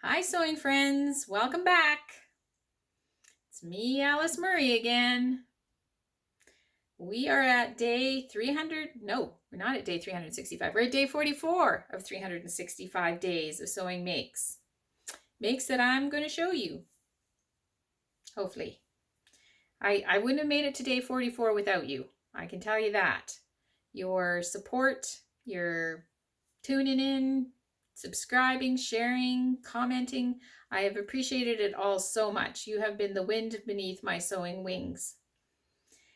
Hi sewing friends, welcome back. It's me, Alice Murray again. We are at day 300, no, we're not at day 365. We're at day 44 of 365 days of sewing makes. Makes that I'm going to show you, hopefully. I wouldn't have made it to day 44 without you. I can tell you that. Your support, your tuning in, subscribing, sharing, commenting. I have appreciated it all so much. You have been the wind beneath my sewing wings.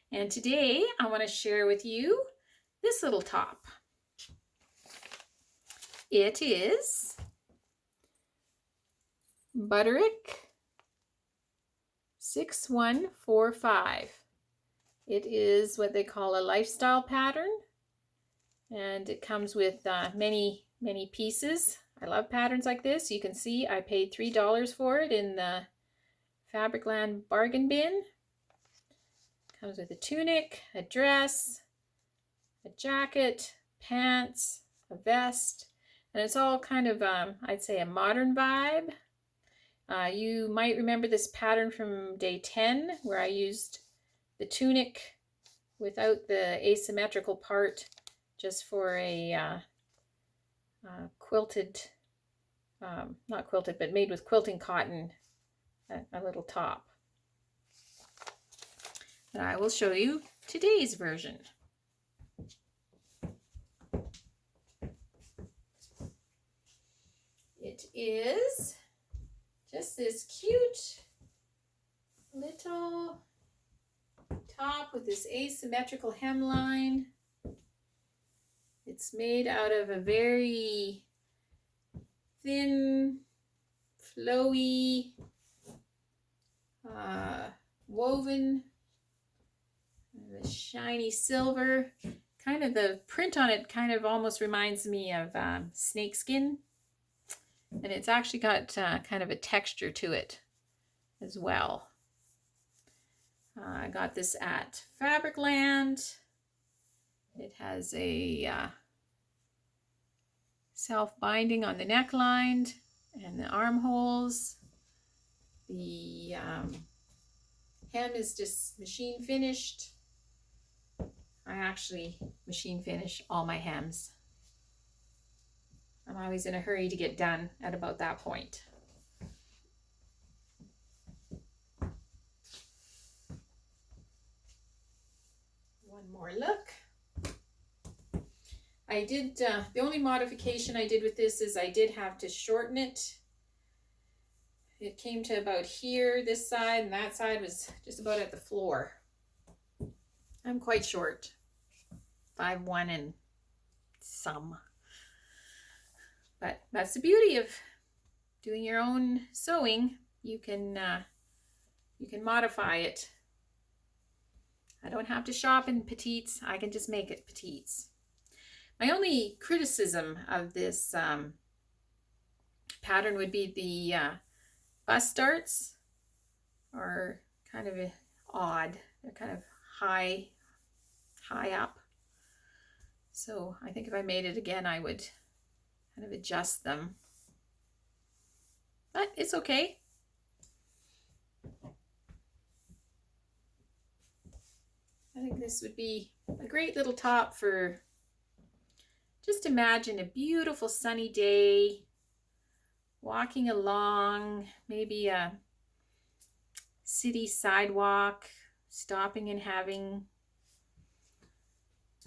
And today I want to share with you this little top. It is Butterick 6145. It is what they call a lifestyle pattern, and it comes with many pieces. I love patterns like this. You can see I paid $3 for it in the Fabricland bargain bin. Comes with a tunic, a dress, a jacket, pants, a vest, and it's all kind of, I'd say, a modern vibe. You might remember this pattern from day 10 where I used the tunic without the asymmetrical part just for a quilted, not quilted, but made with quilting cotton, a little top. But I will show you today's version. It is just this cute little top with this asymmetrical hemline. It's made out of a very thin, flowy, woven, the shiny silver. Kind of the print on it kind of almost reminds me of snakeskin. And it's actually got kind of a texture to it as well. I got this at Fabricland. It has a self-binding on the neckline and the armholes. The hem is just machine finished. I actually machine finish all my hems. I'm always in a hurry to get done at about that point. One more look. I did, the only modification I did with this is I did have to shorten it. It came to about here, this side, and that side was just about at the floor. I'm quite short, 5'1" and some. But that's the beauty of doing your own sewing. You can modify it. I don't have to shop in petites. I can just make it petites. My only criticism of this pattern would be the bust darts are kind of odd. They're kind of high up. So I think if I made it again, I would kind of adjust them. But it's okay. I think this would be a great little top for, just imagine a beautiful sunny day, walking along, maybe a city sidewalk, stopping and having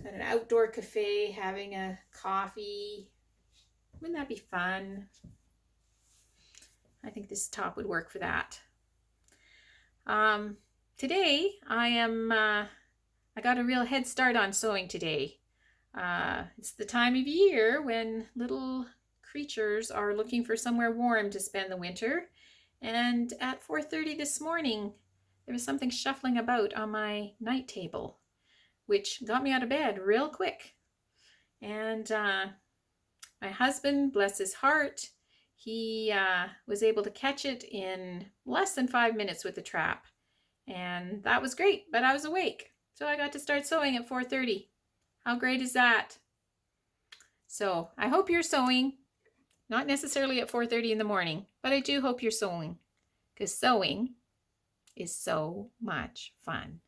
at an outdoor cafe, having a coffee. Wouldn't that be fun? I think this top would work for that. Today I got a real head start on sewing today. It's the time of year when little creatures are looking for somewhere warm to spend the winter. And at 4:30 this morning, there was something shuffling about on my night table, which got me out of bed real quick. And my husband, bless his heart, he was able to catch it in less than 5 minutes with the trap. And that was great, but I was awake. So I got to start sewing at 4:30. How great is that? So I hope you're sewing. Not necessarily at 4:30 in the morning, but I do hope you're sewing, because sewing is so much fun.